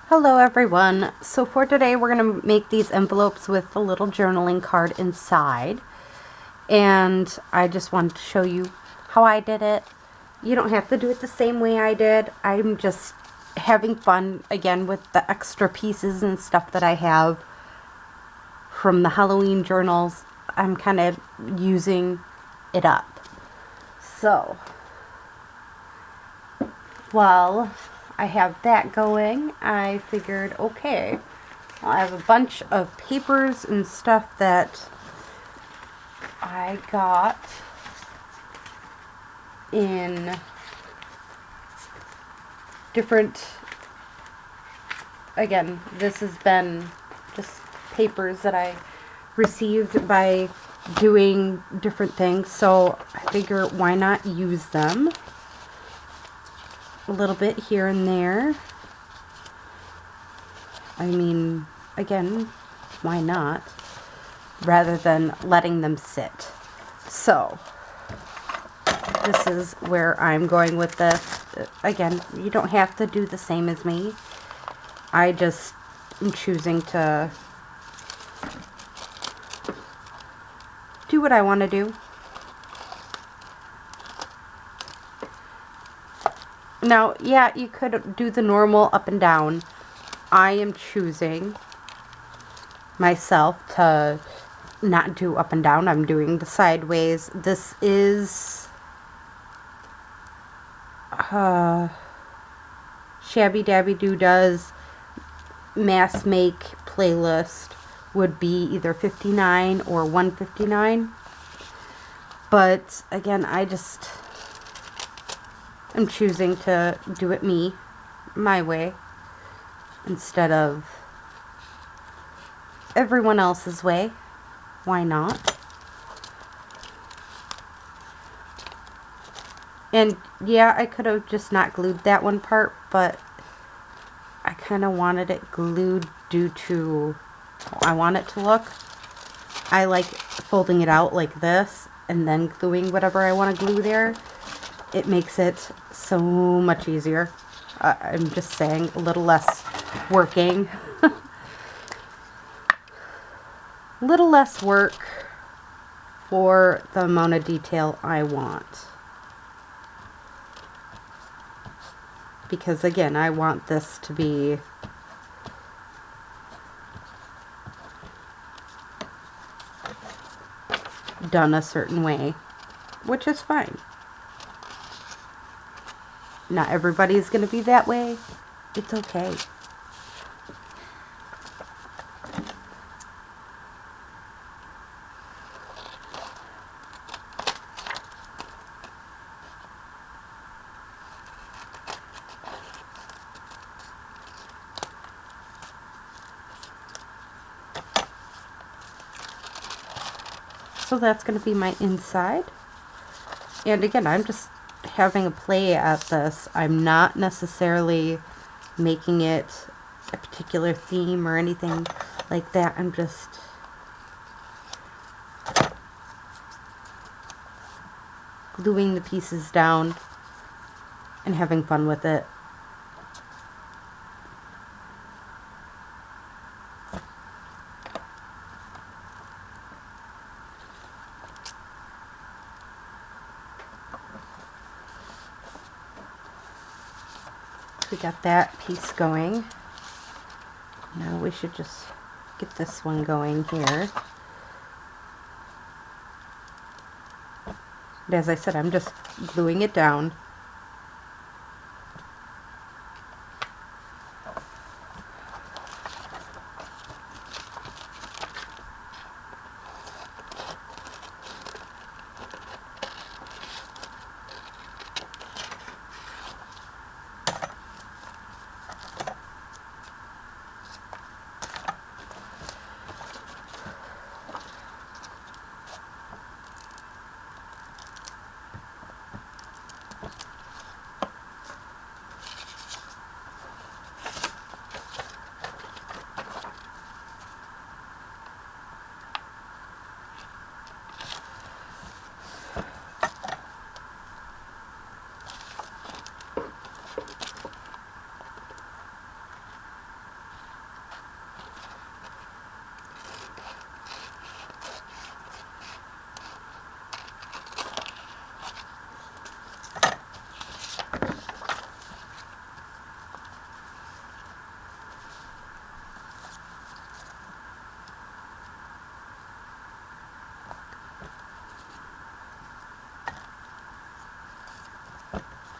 Hello everyone. So for today we're going to make these envelopes with a little journaling card inside. And I just wanted to show you how I did it. You don't have to do it the same way I did. I'm just having fun again with the extra pieces and stuff that I have from the Halloween journals. I'm kind of using it up. So, while I have that going, I figured, okay, I have a bunch of papers and stuff that I got in different, again, this has been just papers that I received by doing different things, so I figure why not use them a little bit here and there. I mean, again, why not? Rather than letting them sit. So, this is where I'm going with this. Again, you don't have to do the same as me. I just am choosing to do what I want to do. Now, yeah, you could do the normal up and down. I am choosing myself to not do up and down. I'm doing the sideways. This is Shabby Dabby Doo Does Mass Make playlist would be either 59 or 159. But again, I just am choosing to do it my way, instead of everyone else's way. Why not? And yeah, I could have just not glued that one part, but I kind of wanted it glued due to how I want it to look. I like folding it out like this and then gluing whatever I want to glue there. It makes it so much easier. I'm just saying, a little less working. Little less work for the amount of detail I want. Because again, I want this to be done a certain way, which is fine. Not everybody's going to be that way. It's okay. So that's going to be my inside. And again, I'm just having a play at this. I'm not necessarily making it a particular theme or anything like that. I'm just gluing the pieces down and having fun with it. We got that piece going. Now we should just get this one going here. And as I said, I'm just gluing it down.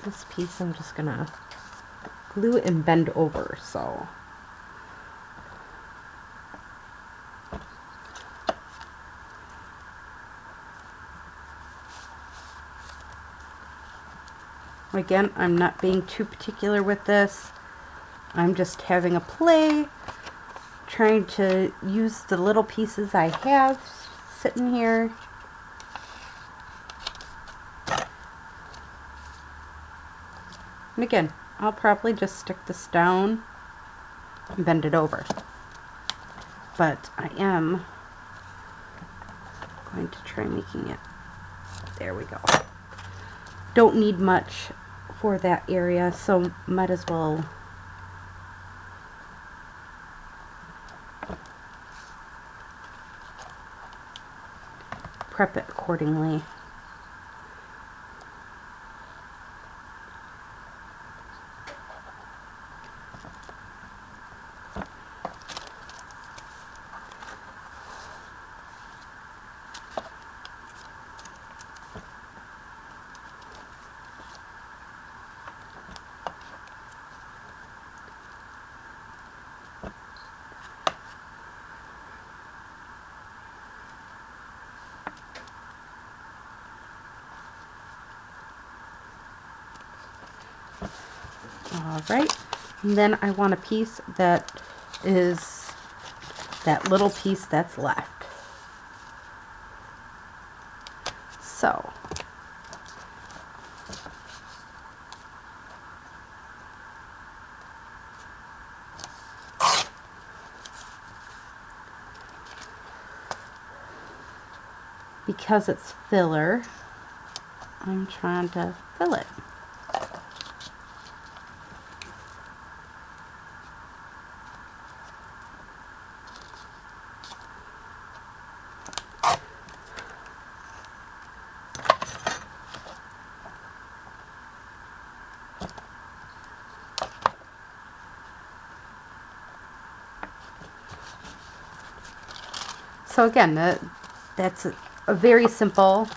This piece I'm just gonna glue and bend over, so. Again, I'm not being too particular with this. I'm just having a play, trying to use the little pieces I have sitting here. And again, I'll probably just stick this down and bend it over. But I am going to try making it. There we go. Don't need much for that area, so might as well prep it accordingly. Alright, and then I want a piece that is that little piece that's left. So, because it's filler, I'm trying to fill it. So again, that's a very simple,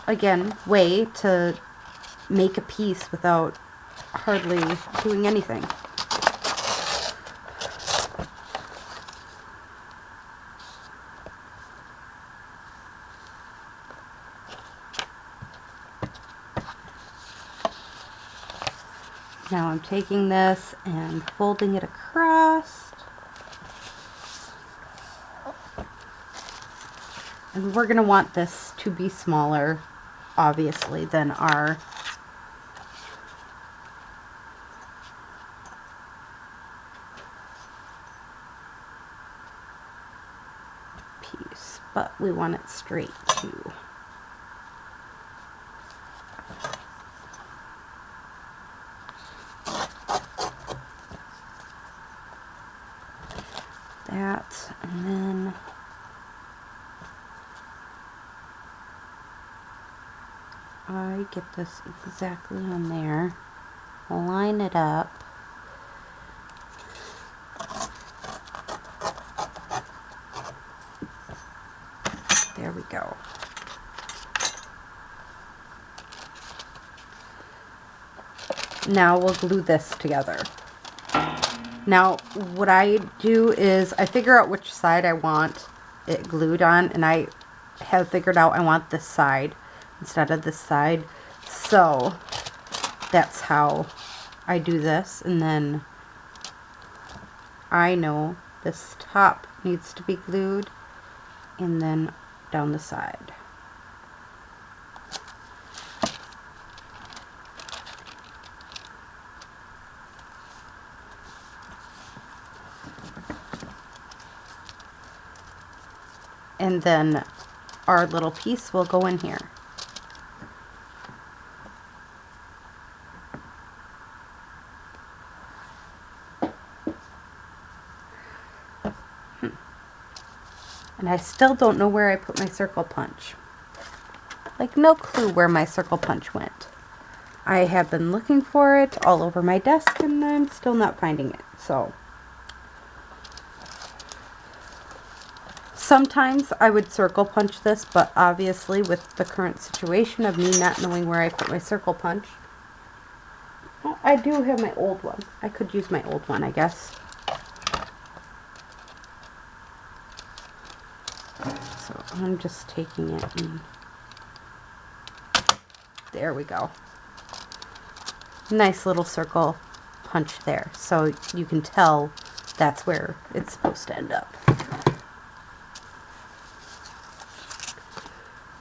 again, way to make a piece without hardly doing anything. Now I'm taking this and folding it across. And we're going to want this to be smaller, obviously, than our piece, but we want it straight too. That, and then I get this exactly on there, line it up, there we go. Now we'll glue this together. Now what I do is I figure out which side I want it glued on, and I have figured out I want this side instead of this side, so that's how I do this. And then I know this top needs to be glued, and then down the side. And then our little piece will go in here. And I still don't know where I put my circle punch. Like, no clue where my circle punch went. I have been looking for it all over my desk and I'm still not finding it. So sometimes I would circle punch this, but obviously with the current situation of me not knowing where I put my circle punch, Oh, I do have my old one. I could use my old one, I guess. So I'm just taking it and there we go. Nice little circle punch there. So you can tell that's where it's supposed to end up.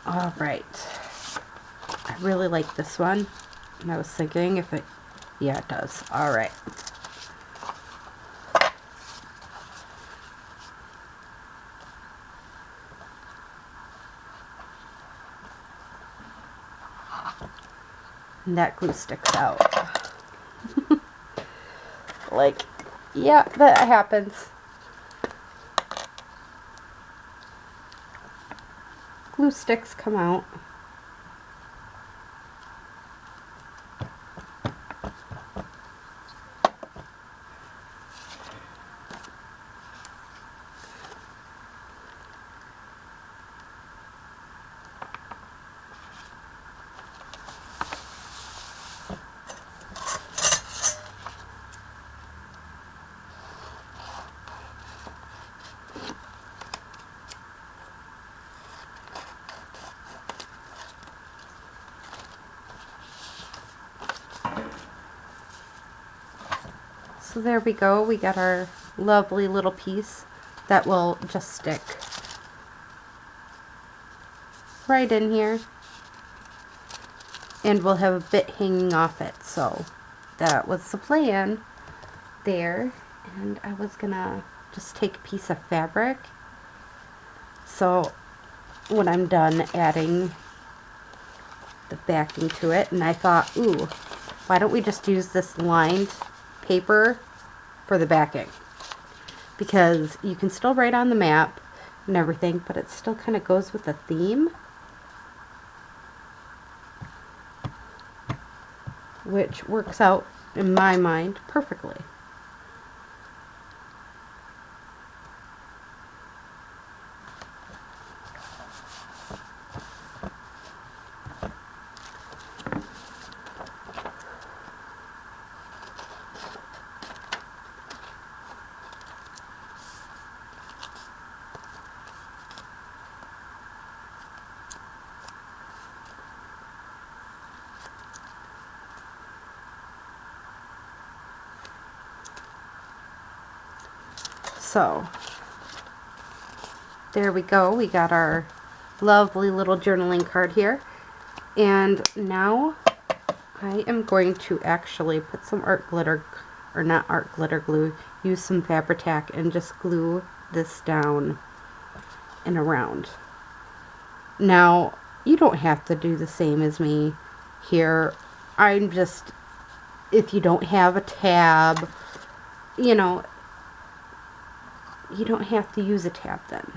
All right. I really like this one. And I was thinking if it, yeah, it does. All right. And that glue sticks out. Like, yeah, that happens. Glue sticks come out. So there we go. We got our lovely little piece that will just stick right in here. And we'll have a bit hanging off it. So that was the plan there. And I was gonna just take a piece of fabric. So when I'm done adding the backing to it, and I thought, ooh, why don't we just use this lined paper for the backing, because you can still write on the map and everything, but it still kind of goes with the theme, which works out in my mind perfectly. So there we go. We got our lovely little journaling card here. And now I am going to actually put some art glitter, or not art glitter glue, use some Fabri-Tac and just glue this down and around. Now, you don't have to do the same as me here. I'm just, if you don't have a tab, you know, you don't have to use a tab then.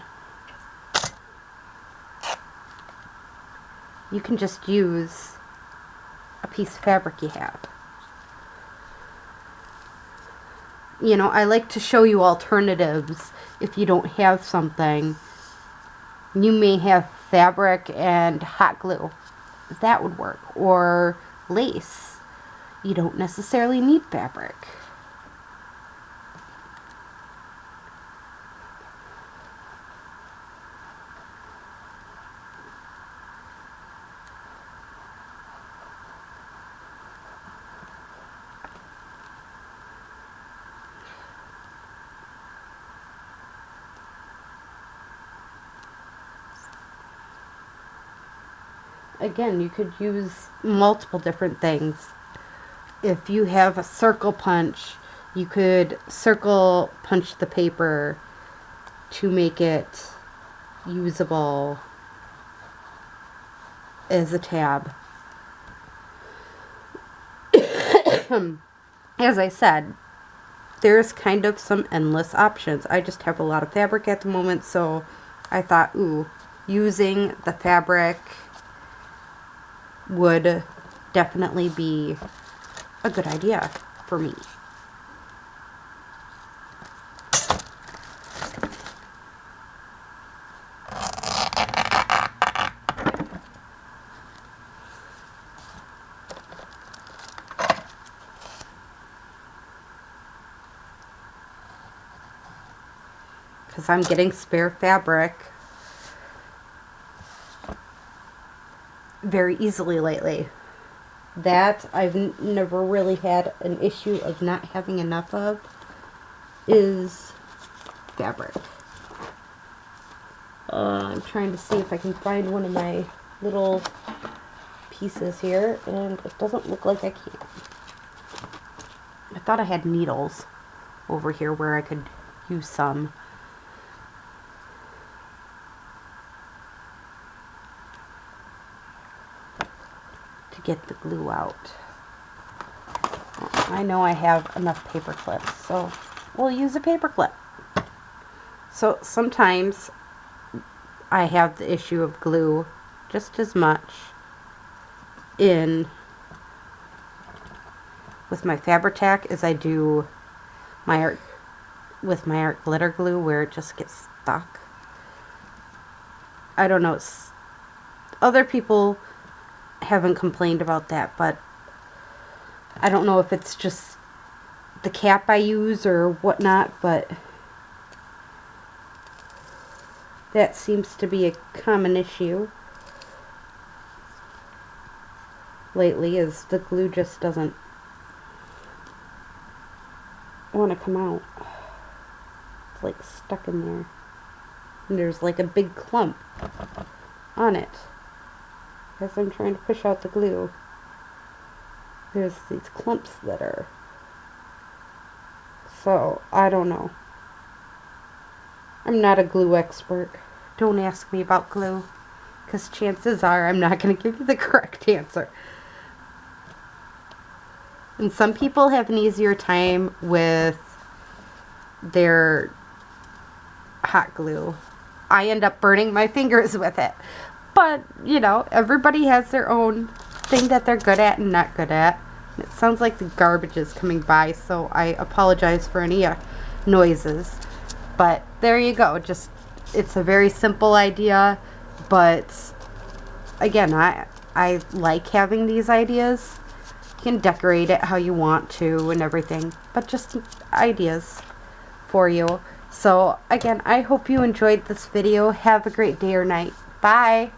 You can just use a piece of fabric you have. You know, I like to show you alternatives. If you don't have something, you may have fabric and hot glue. That would work. Or lace. You don't necessarily need fabric. Again, you could use multiple different things. If you have a circle punch, you could circle punch the paper to make it usable as a tab. As I said, there's kind of some endless options. I just have a lot of fabric at the moment, so I thought, ooh, using the fabric would definitely be a good idea for me. because I'm getting spare fabric very easily lately. That I've never really had an issue of not having enough of is fabric. I'm trying to see if I can find one of my little pieces here, and it doesn't look like I can. I thought I had needles over here where I could use some. To get the glue out. I know I have enough paper clips, so we'll use a paper clip. So sometimes I have the issue of glue just as much with my Fabri-Tac as I do my art with my art glitter glue, where it just gets stuck. I don't know, other people haven't complained about that, but I don't know if it's just the cap I use or whatnot, but that seems to be a common issue lately, is the glue just doesn't want to come out. It's like stuck in there. And there's like a big clump on it. As I'm trying to push out the glue, there's these clumps that are... So, I don't know. I'm not a glue expert. Don't ask me about glue, because chances are I'm not going to give you the correct answer. And some people have an easier time with their hot glue. I end up burning my fingers with it. But, you know, everybody has their own thing that they're good at and not good at. It sounds like the garbage is coming by, so I apologize for any noises. But there you go. Just, it's a very simple idea, but again, I like having these ideas. You can decorate it how you want to and everything, but just ideas for you. So again, I hope you enjoyed this video. Have a great day or night. Bye.